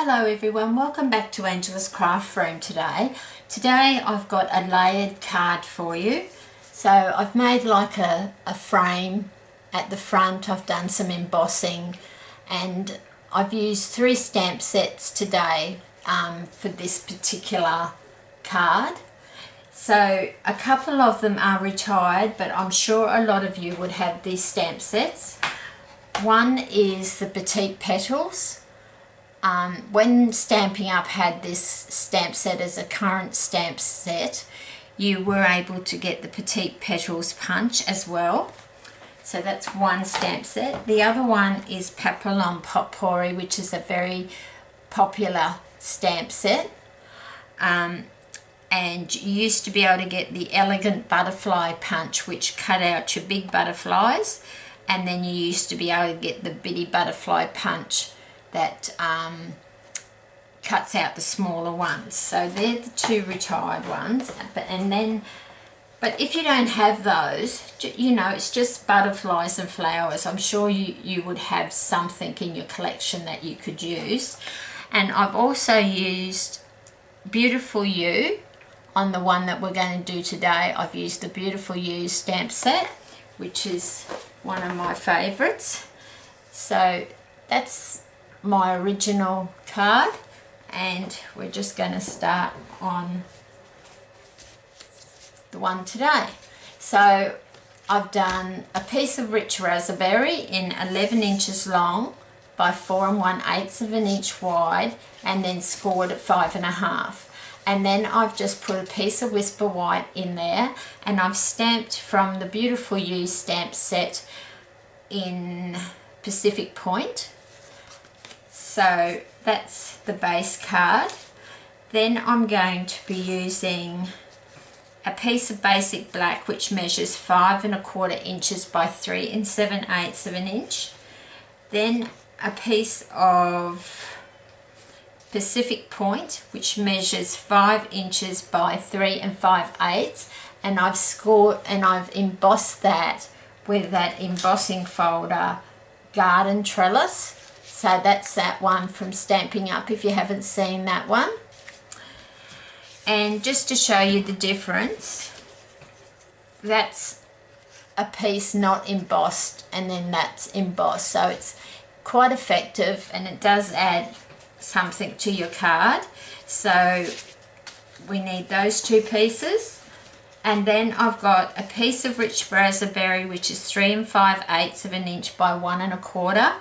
Hello everyone, welcome back to Angela's Craft Room today. Today I've got a layered card for you. So I've made like a frame at the front. I've done some embossing and I've used 3 stamp sets today for this particular card. So a couple of them are retired, but I'm sure a lot of you would have these stamp sets. One is the Petite Petals. When Stampin' Up had this stamp set as a current stamp set, you were able to get the Petite Petals punch as well. So that's one stamp set. The other one is Papillon Potpourri, which is a very popular stamp set. And you used to be able to get the Elegant Butterfly Punch, which cut out your big butterflies, and then you used to be able to get the Bitty Butterfly Punch that cuts out the smaller ones. So they're the 2 retired ones. But if you don't have those, you know, it's just butterflies and flowers. I'm sure you would have something in your collection that you could use. And I've also used Beautiful You on the one that we're going to do today. I've used the Beautiful You stamp set, which is one of my favorites. So that's my original card, and we're just going to start on the one today. So I've done a piece of rich raspberry in 11 inches long by 4 1/8 of an inch wide, and then scored at 5 1/2. And then I've just put a piece of Whisper White in there, and I've stamped from the Beautiful You stamp set in Pacific Point. So that's the base card. Then I'm going to be using a piece of basic black which measures 5 1/4 inches by 3 7/8 of an inch. Then a piece of Pacific Point which measures 5 inches by 3 5/8, and I've scored and I've embossed that with that embossing folder Garden Trellis. So that's that one from Stampin' Up, if you haven't seen that one. And just to show you the difference, that's a piece not embossed, and then that's embossed. So it's quite effective, and it does add something to your card. So we need those 2 pieces. And then I've got a piece of rich raspberry which is 3 5/8 of an inch by 1 1/4,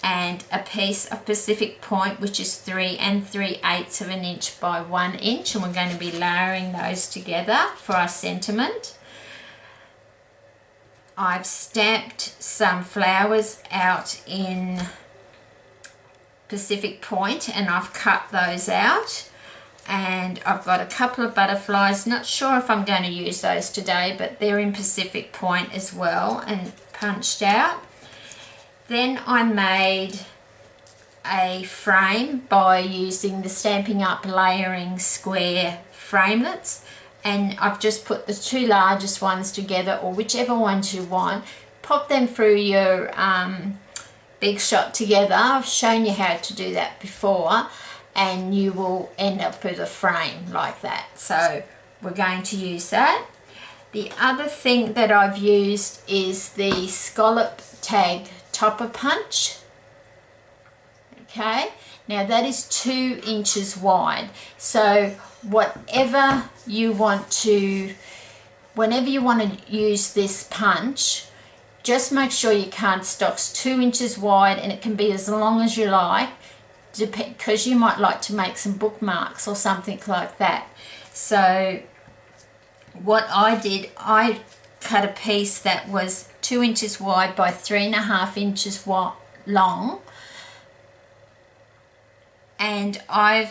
and a piece of Pacific Point which is 3 3/8 of an inch by 1 inch, and we're going to be layering those together for our sentiment. I've stamped some flowers out in Pacific Point, and I've cut those out, and I've got a couple of butterflies. Not sure if I'm going to use those today, but they're in Pacific Point as well and punched out. Then I made a frame by using the Stampin' Up layering square framelits, and I've just put the 2 largest ones together, or whichever ones you want. Pop them through your Big Shot together. I've shown you how to do that before, and you will end up with a frame like that. So we're going to use that. The other thing that I've used is the Scallop Tag Topper Punch. Okay, now that is 2 inches wide. So whenever you want to use this punch, just make sure your cardstock's 2 inches wide, and it can be as long as you like, because you might like to make some bookmarks or something like that. So what I did, I cut a piece that was 2 inches wide by 3 1/2 inches long, and I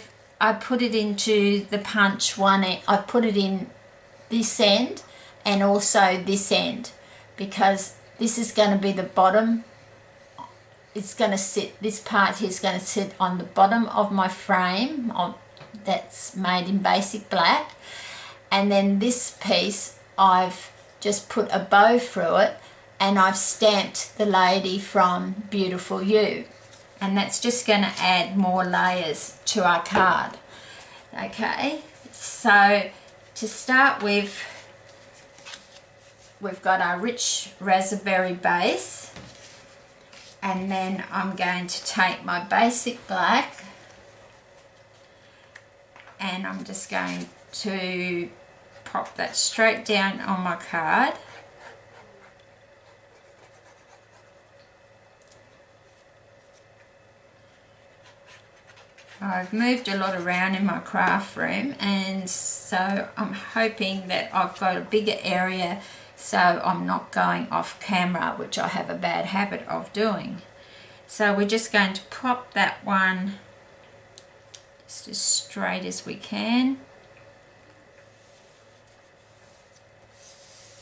put it into the punch one end. I put it in this end and also this end, because this is going to be the bottom. It's going to sit, this part here is going to sit on the bottom of my frame that's made in basic black, and then this piece I've just put a bow through it, and I've stamped the lady from Beautiful You. and that's just going to add more layers to our card. Okay, so to start with, we've got our rich raspberry base, and then I'm going to take my basic black and I'm just going to pop that straight down on my card. I've moved a lot around in my craft room, and so I'm hoping that I've got a bigger area so I'm not going off camera, which I have a bad habit of doing. So we're just going to pop that one just as straight as we can.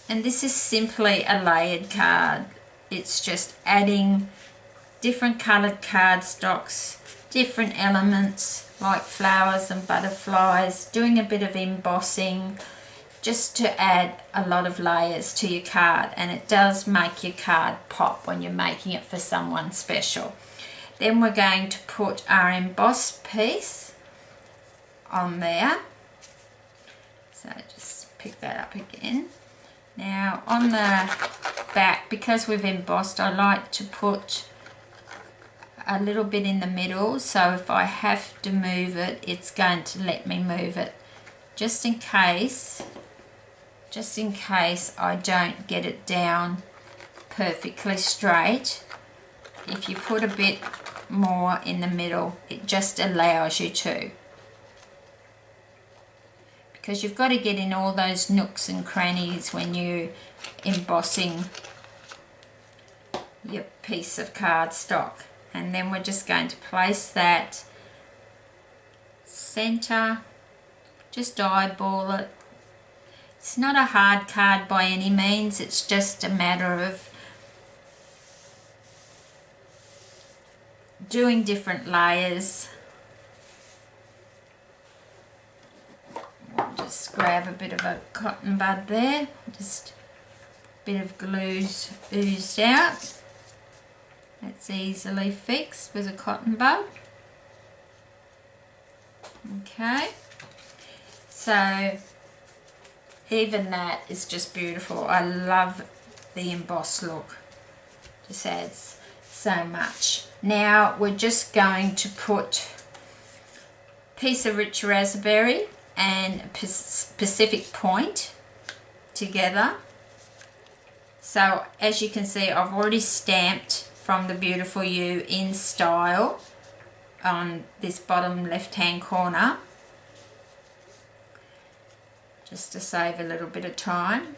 And this is simply a layered card. It's just adding different coloured cardstocks, different elements like flowers and butterflies, doing a bit of embossing just to add a lot of layers to your card, and it does make your card pop when you're making it for someone special. Then we're going to put our embossed piece on there. So just pick that up again. Now on the back, because we've embossed, I like to put a little bit in the middle, so if I have to move it, it's going to let me move it, just in case I don't get it down perfectly straight. If you put a bit more in the middle, it just allows you to, because you've got to get in all those nooks and crannies when you're embossing your piece of cardstock. And then we're just going to place that center, just eyeball it. It's not a hard card by any means, it's just a matter of doing different layers. We'll just grab a bit of a cotton bud there, just a bit of glue's oozed out. That's easily fixed with a cotton bud. Okay, so even that is just beautiful. I love the embossed look, just adds so much. Now we're just going to put a piece of rich raspberry and Pacific Point together. So as you can see, I've already stamped from the Beautiful You in Style on this bottom left hand corner, just to save a little bit of time.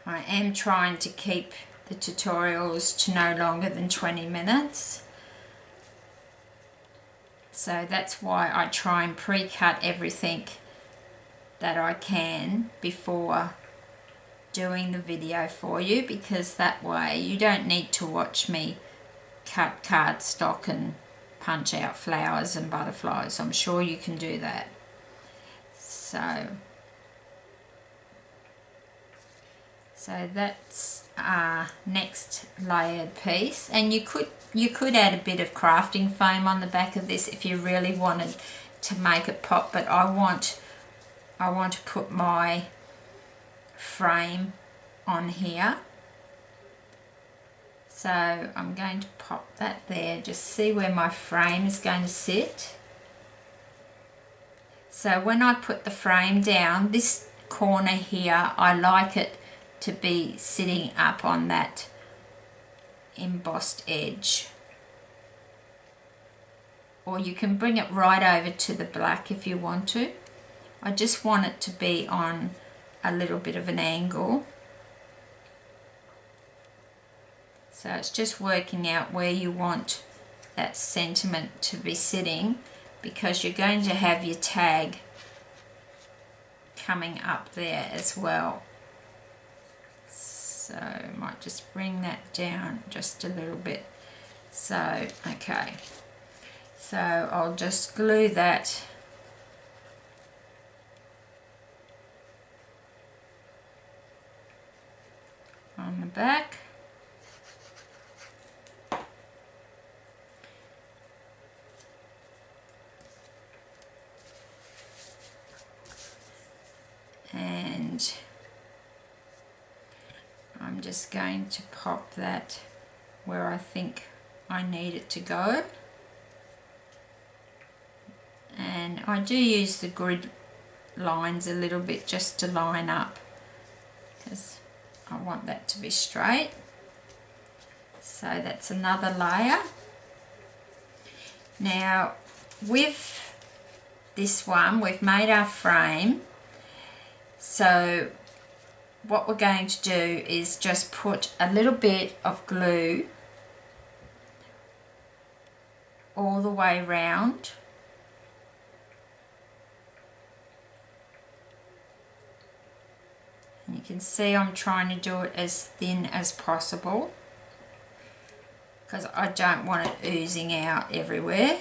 I am trying to keep the tutorials to no longer than 20 minutes. So that's why I try and pre-cut everything that I can before doing the video for you, because that way you don't need to watch me cut cardstock and punch out flowers and butterflies. I'm sure you can do that. So that's our next layered piece, and you could add a bit of crafting foam on the back of this if you really wanted to make it pop, but I want to put my frame on here, so I'm going to pop that there. Just see where my frame is going to sit. So when I put the frame down, this corner here, I like it to be sitting up on that embossed edge, or you can bring it right over to the black if you want to. I just want it to be on a little bit of an angle, so it's just working out where you want that sentiment to be sitting, because you're going to have your tag coming up there as well. So I might just bring that down just a little bit. So, okay, So I'll just glue that on the back. And I'm just going to pop that where I think I need it to go. And I do use the grid lines a little bit just to line up, because I want that to be straight. So that's another layer. Now with this one we've made our frame, so what we're going to do is just put a little bit of glue all the way round. And you can see I'm trying to do it as thin as possible because I don't want it oozing out everywhere.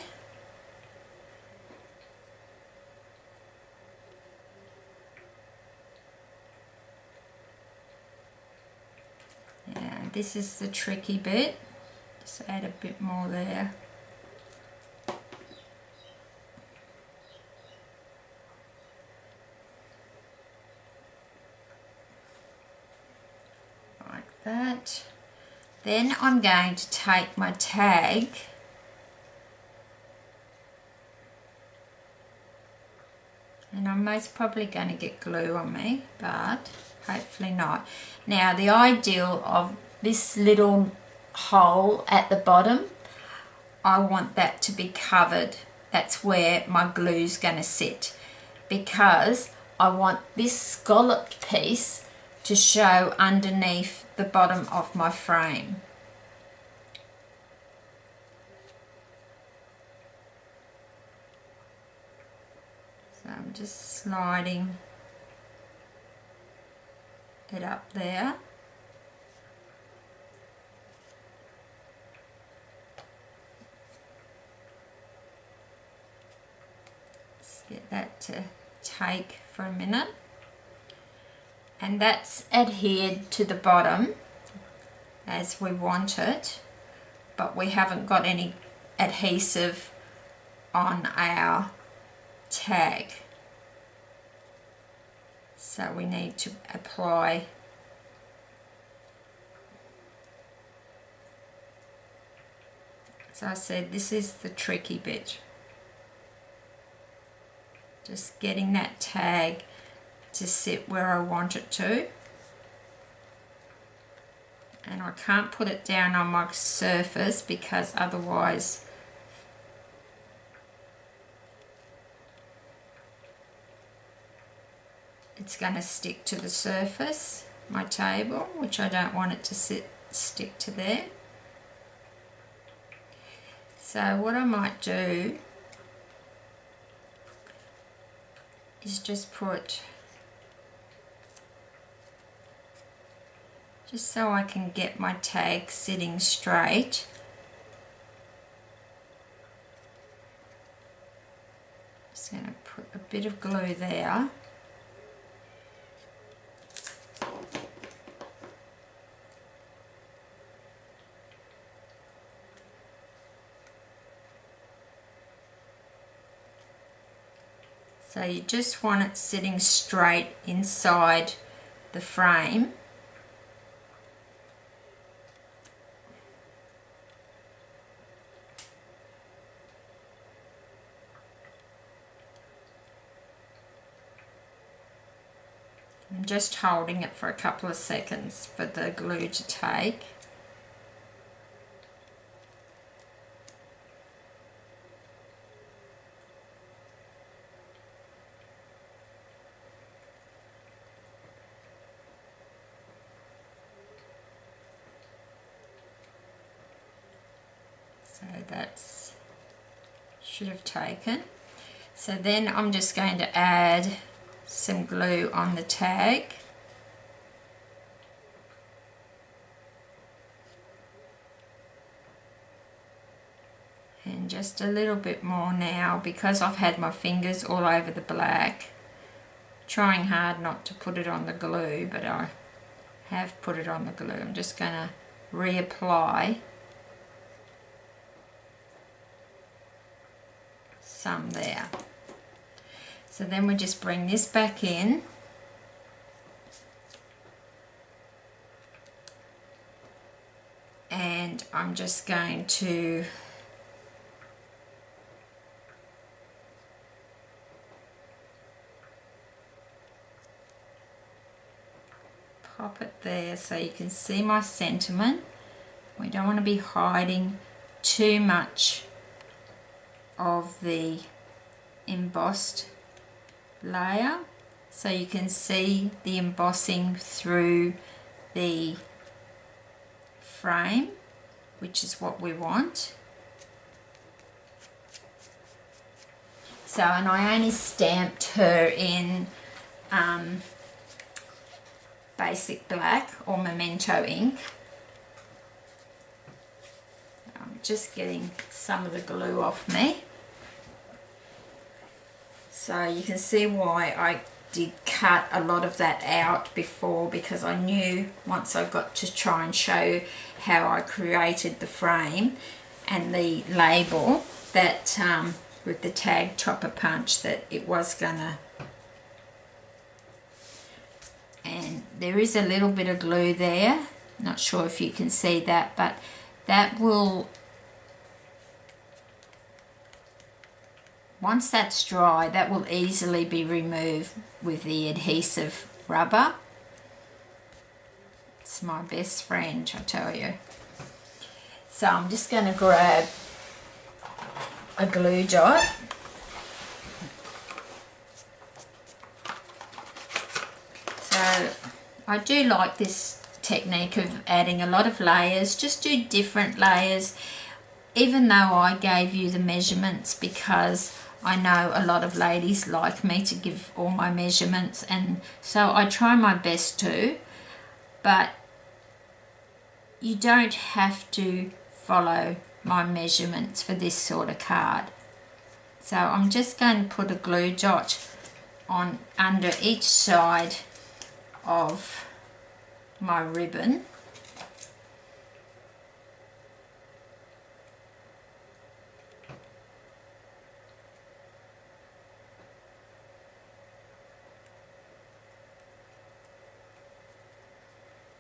Yeah, this is the tricky bit. Just add a bit more there. Like that. Then I'm going to take my tag and I'm most probably going to get glue on me, but hopefully not. Now the ideal of this little hole at the bottom, I want that to be covered. That's where my glue's going to sit, because I want this scalloped piece to show underneath the bottom of my frame. So I'm just sliding it up there. Just get that to take for a minute. And that's adhered to the bottom as we want it, but we haven't got any adhesive on our tag, so we need to apply as I said, this is the tricky bit, just getting that tag to sit where I want it to. And I can't put it down on my surface because otherwise it's going to stick to the surface, my table, which I don't want it to stick to there. So what I might do is just put, just so I can get my tag sitting straight. Just going to put a bit of glue there. So you just want it sitting straight inside the frame. I'm just holding it for a couple of seconds for the glue to take. So that's should have taken. So then I'm just going to add some glue on the tag. And just just a little bit more now because I've had my fingers all over the black. Trying hard not to put it on the glue, but I have put it on the glue. I'm just going to reapply some there. So then we just bring this back in. And I'm just going to pop it there so you can see my sentiment. We don't want to be hiding too much of the embossed layer, so you can see the embossing through the frame, which is what we want. So, and I only stamped her in basic black or memento ink. I'm just getting some of the glue off me. So you can see why I did cut a lot of that out before, because I knew once I got to try and show how I created the frame and the label that with the tag topper punch, that it was gonna, and there is a little bit of glue there, not sure if you can see that, but that will, once that's dry, that will easily be removed with the adhesive rubber. It's my best friend, I tell you. So I'm just going to grab a glue dot. So I do like this technique of adding a lot of layers. Just do different layers, even though I gave you the measurements, because I know a lot of ladies like me to give all my measurements, and so I try my best to, but you don't have to follow my measurements for this sort of card. So I'm just going to put a glue dot on under each side of my ribbon.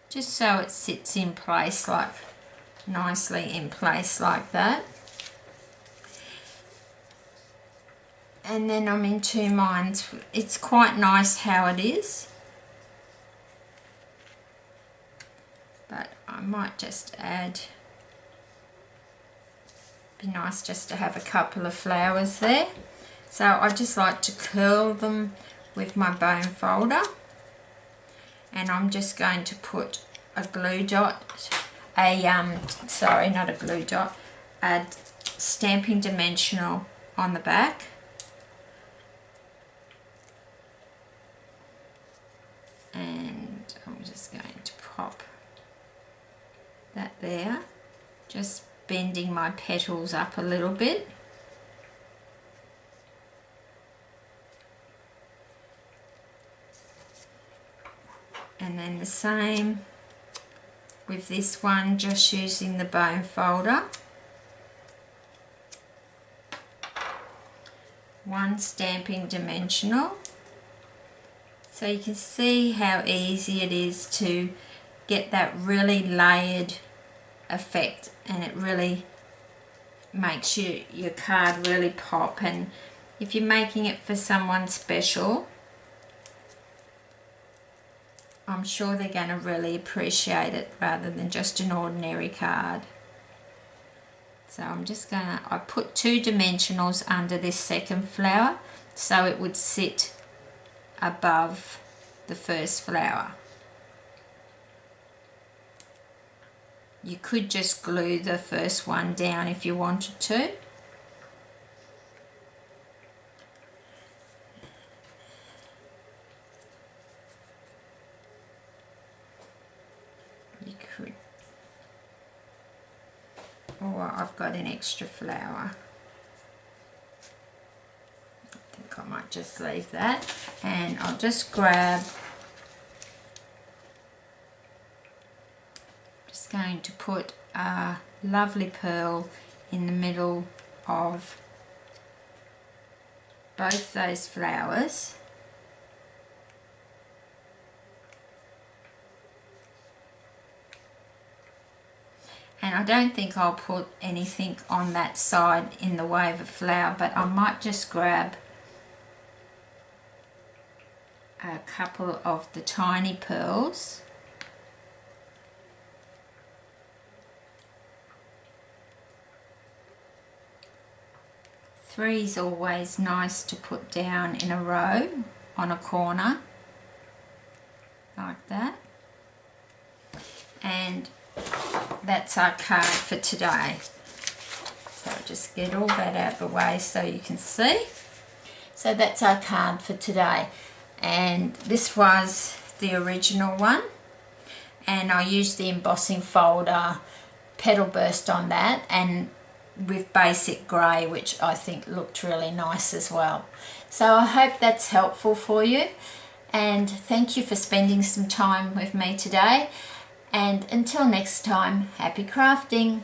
Just so it sits in place, like nicely in place like that. And then I'm in two minds. It's quite nice how it is, but I might just add, be nice just to have a couple of flowers there. So I just like to curl them with my bone folder, and I'm just going to put a glue dot, sorry, not a glue dot, a stamping dimensional on the back. And I'm just going to pop that there, just bending my petals up a little bit. And then the same with this one, just using the bone folder. One stamping dimensional. So you can see how easy it is to get that really layered effect, and it really makes your card really pop. And if you're making it for someone special, I'm sure they're going to really appreciate it rather than just an ordinary card. So I'm just going to, I put 2 dimensionals under this second flower so it would sit above the first flower. You could just glue the first one down if you wanted to. You could, or I've got an extra flower. might just leave that, and I'll just grab, just going to put a lovely pearl in the middle of both those flowers. And I don't think I'll put anything on that side in the way of a flower, but I might just grab a couple of the tiny pearls. Three is always nice to put down in a row on a corner, like that. And that's our card for today. So I'll just get all that out of the way so you can see. So that's our card for today, and this was the original one, and I used the embossing folder Petal Burst on that, and with basic grey, which I think looked really nice as well. So I hope that's helpful for you, and thank you for spending some time with me today. And until next time, happy crafting!